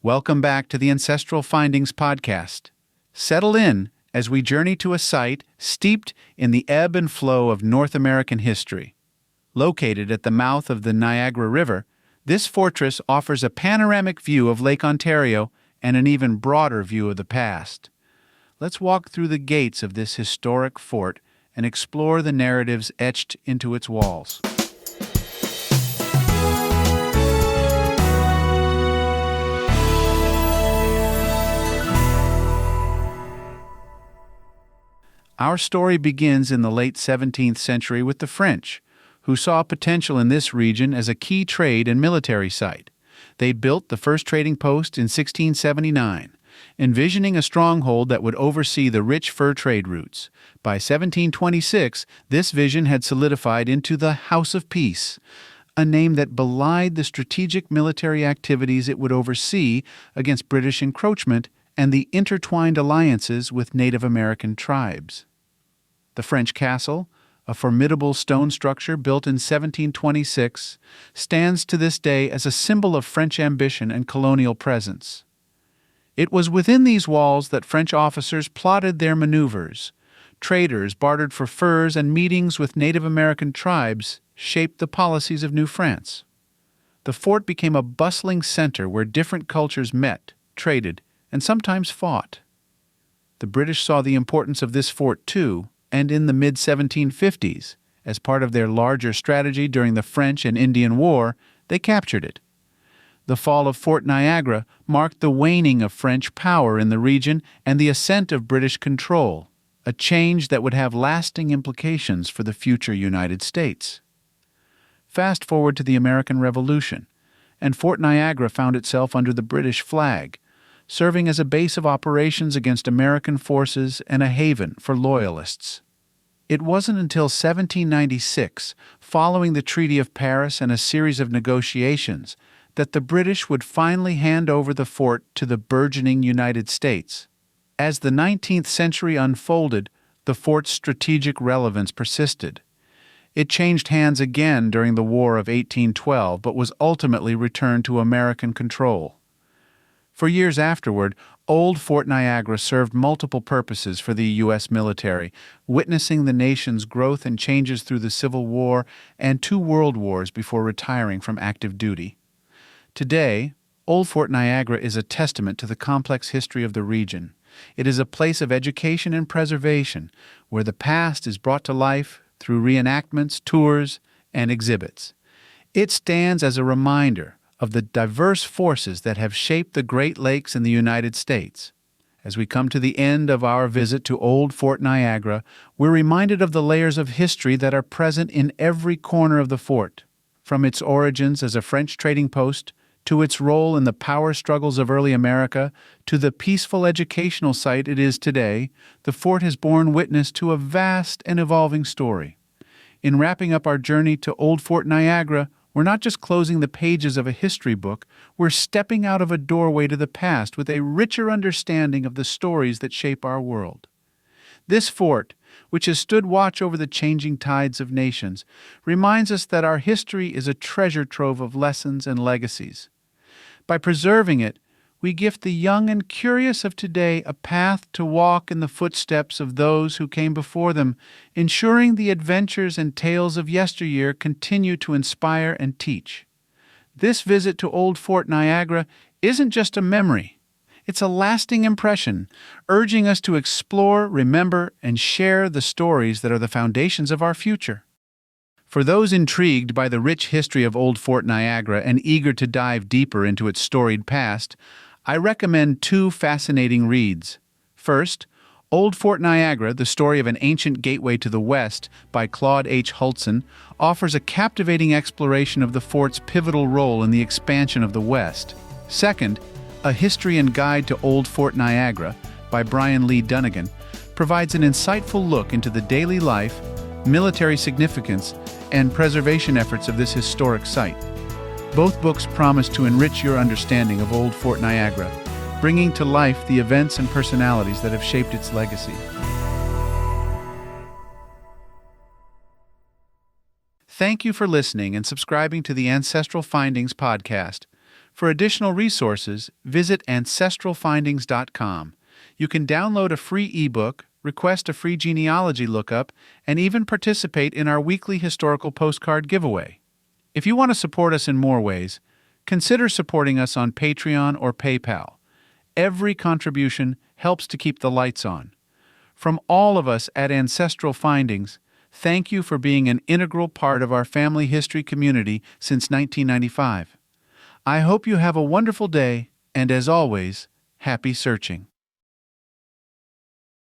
Welcome back to the Ancestral Findings podcast. Settle in as we journey to a site steeped in the ebb and flow of North American history. Located at the mouth of the Niagara River, this fortress offers a panoramic view of Lake Ontario and an even broader view of the past. Let's walk through the gates of this historic fort and explore the narratives etched into its walls. Our story begins in the late 17th century with the French, who saw potential in this region as a key trade and military site. They built the first trading post in 1679, envisioning a stronghold that would oversee the rich fur trade routes. By 1726, this vision had solidified into the House of Peace, a name that belied the strategic military activities it would oversee against British encroachment and the intertwined alliances with Native American tribes. The French castle, a formidable stone structure built in 1726, stands to this day as a symbol of French ambition and colonial presence. It was within these walls that French officers plotted their maneuvers. Traders bartered for furs, and meetings with Native American tribes shaped the policies of New France. The fort became a bustling center where different cultures met, traded, and sometimes fought. The British saw the importance of this fort too, and in the mid-1750s, as part of their larger strategy during the French and Indian War, they captured it. The fall of Fort Niagara marked the waning of French power in the region and the ascent of British control, a change that would have lasting implications for the future United States. Fast forward to the American Revolution, and Fort Niagara found itself under the British flag, serving as a base of operations against American forces and a haven for Loyalists. It wasn't until 1796, following the Treaty of Paris and a series of negotiations, that the British would finally hand over the fort to the burgeoning United States. As the 19th century unfolded, the fort's strategic relevance persisted. It changed hands again during the War of 1812, but was ultimately returned to American control. For years afterward, Old Fort Niagara served multiple purposes for the U.S. military, witnessing the nation's growth and changes through the Civil War and 2 world wars before retiring from active duty. Today, Old Fort Niagara is a testament to the complex history of the region. It is a place of education and preservation, where the past is brought to life through reenactments, tours, and exhibits. It stands as a reminder of the diverse forces that have shaped the Great Lakes in the United States. As we come to the end of our visit to Old Fort Niagara, we're reminded of the layers of history that are present in every corner of the fort, from its origins as a French trading post, to its role in the power struggles of early America, to the peaceful educational site it is today. The fort has borne witness to a vast and evolving story. In wrapping up our journey to Old Fort Niagara, we're not just closing the pages of a history book, we're stepping out of a doorway to the past with a richer understanding of the stories that shape our world. This fort, which has stood watch over the changing tides of nations, reminds us that our history is a treasure trove of lessons and legacies. By preserving it, we gift the young and curious of today a path to walk in the footsteps of those who came before them, ensuring the adventures and tales of yesteryear continue to inspire and teach. This visit to Old Fort Niagara isn't just a memory. It's a lasting impression, urging us to explore, remember, and share the stories that are the foundations of our future. For those intrigued by the rich history of Old Fort Niagara and eager to dive deeper into its storied past, I recommend 2 fascinating reads. First, Old Fort Niagara, The Story of an Ancient Gateway to the West by Claude H. Hultson, offers a captivating exploration of the fort's pivotal role in the expansion of the West. Second, A History and Guide to Old Fort Niagara by Brian Lee Dunnigan provides an insightful look into the daily life, military significance, and preservation efforts of this historic site. Both books promise to enrich your understanding of Old Fort Niagara, bringing to life the events and personalities that have shaped its legacy. Thank you for listening and subscribing to the Ancestral Findings podcast. For additional resources, visit ancestralfindings.com. You can download a free ebook, request a free genealogy lookup, and even participate in our weekly historical postcard giveaway. If you want to support us in more ways, consider supporting us on Patreon or PayPal. Every contribution helps to keep the lights on. From all of us at Ancestral Findings, thank you for being an integral part of our family history community since 1995. I hope you have a wonderful day, and as always, happy searching.